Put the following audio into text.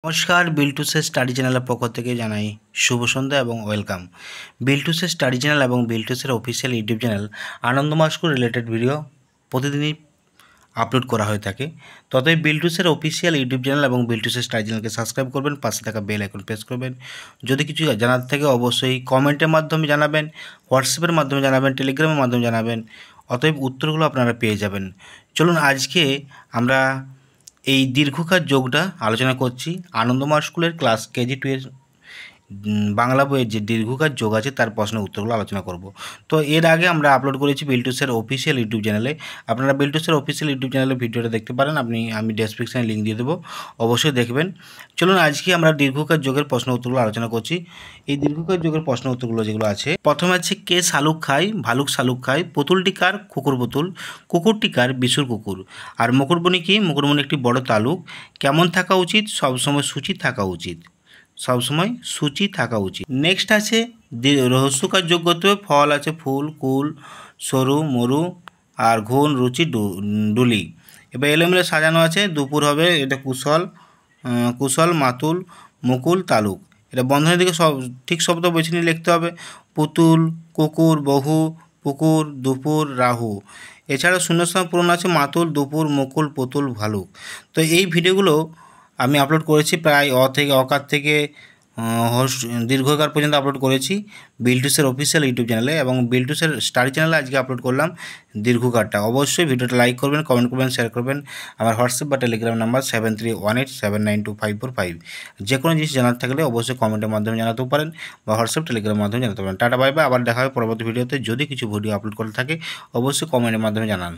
নমস্কার, বিল্টুসের স্টাডি চ্যানেলের পক্ষ থেকে জানাই শুভ সন্ধ্যা এবং ওয়েলকাম। বিল্টুসের স্টাডি চ্যানেল এবং বিল্টুসের অফিসিয়াল ইউটিউব চ্যানেল আনন্দমাস্কুর রিলেটেড ভিডিও প্রতিদিনই আপলোড করা হয়ে থাকে। ততই বিল্টুসের অফিসিয়াল ইউটিউব চ্যানেল এবং বিল্টুসের স্টাডি চ্যানেলকে সাবস্ক্রাইব করবেন, পাশে থাকা বেল আইকন প্রেস করবেন। যদি কিছু জানার থাকে অবশ্যই কমেন্টের মাধ্যমে জানাবেন, হোয়াটসঅ্যাপের মাধ্যমে জানাবেন, টেলিগ্রামের মাধ্যমে জানাবেন। অতএব উত্তরগুলো আপনারা পেয়ে যাবেন। চলুন আজকে আমরা এই দীর্ঘকার যোগটা আলোচনা করছি। আনন্দমা স্কুলের ক্লাস কেজি 2 এর বাংলা বইয়ের যে দীর্ঘকার যোগ আছে তার প্রশ্নের উত্তরগুলো আলোচনা করব। তো এর আগে আমরা আপলোড করেছি বিল্টুসের অফিসিয়াল ইউটিউব চ্যানেলে। আপনারা বিল্টুসের অফিসিয়াল ইউটিউব চ্যানেলে ভিডিওটা দেখতে পারেন। আমি ডেসক্রিপশানে লিঙ্ক দিয়ে দেবো, অবশ্যই দেখবেন। চলুন আজকে আমরা দীর্ঘকার যোগের প্রশ্ন উত্তরগুলো আলোচনা করছি। এই দীর্ঘকার যোগের প্রশ্ন উত্তরগুলো যেগুলো আছে, প্রথমে আছে কে শালুক খায়, ভালুক শালুক খায়, পুতুলটি কার, কুকুর পুতুল, কুকুরটি কার, বিশুর কুকুর। আর মুকুটমণি কি, মুকুটমণি একটি বড় তালুক। কেমন থাকা উচিত, সবসময় সূচি থাকা উচিত, সবসময় সূচি থাকা উচিত। নেক্সট আছে রহস্যকার যোগ করতে হবে। ফল আছে ফুল, কুল, সরু, মরু, আর ঘুণ, রুচি, ডুলি। এবার এলোমেলো সাজানো আছে। দুপুর হবে, এটা কুশল, কুশল, মাতুল, মুকুল, তালুক। এটা বন্ধনের দিকে ঠিক শব্দ বেছে নিয়ে লিখতে হবে। পুতুল, কুকুর, বহু, পুকুর, দুপুর, রাহু। এছাড়া শূন্যস্থান পূরণ আছে মাতুল, দুপুর, মুকুল, পুতুল, ভালুক। তো এই ভিডিওগুলো আমি আপলোড করেছি প্রায় অকার থেকে দীর্ঘকার পর্যন্ত আপলোড করেছি বিল্টুসের অফিসিয়াল ইউটিউব চ্যানেলে, এবং বিল্টুসের স্টাডি চ্যানেলে আজকে আপলোড করলাম দীর্ঘকারটা। অবশ্যই ভিডিওটা লাইক করবেন, কমেন্ট করবেন, শেয়ার করবেন। আমার হোয়াটসঅ্যাপ বা টেলিগ্রাম নাম্বার 7318792545। যে কোনো জিনিস জানার থাকলে অবশ্যই কমেন্টের মাধ্যমে জানাতেও পারেন বা হোয়াটসঅ্যাপ টেলিগ্রামের মাধ্যমে জানাতে পারেন। টাটা বাই বাই, আবার দেখা হবে পরবর্তী ভিডিওতে। যদি কিছু ভিডিও আপলোড করা থাকে অবশ্যই কমেন্টের মাধ্যমে জানান।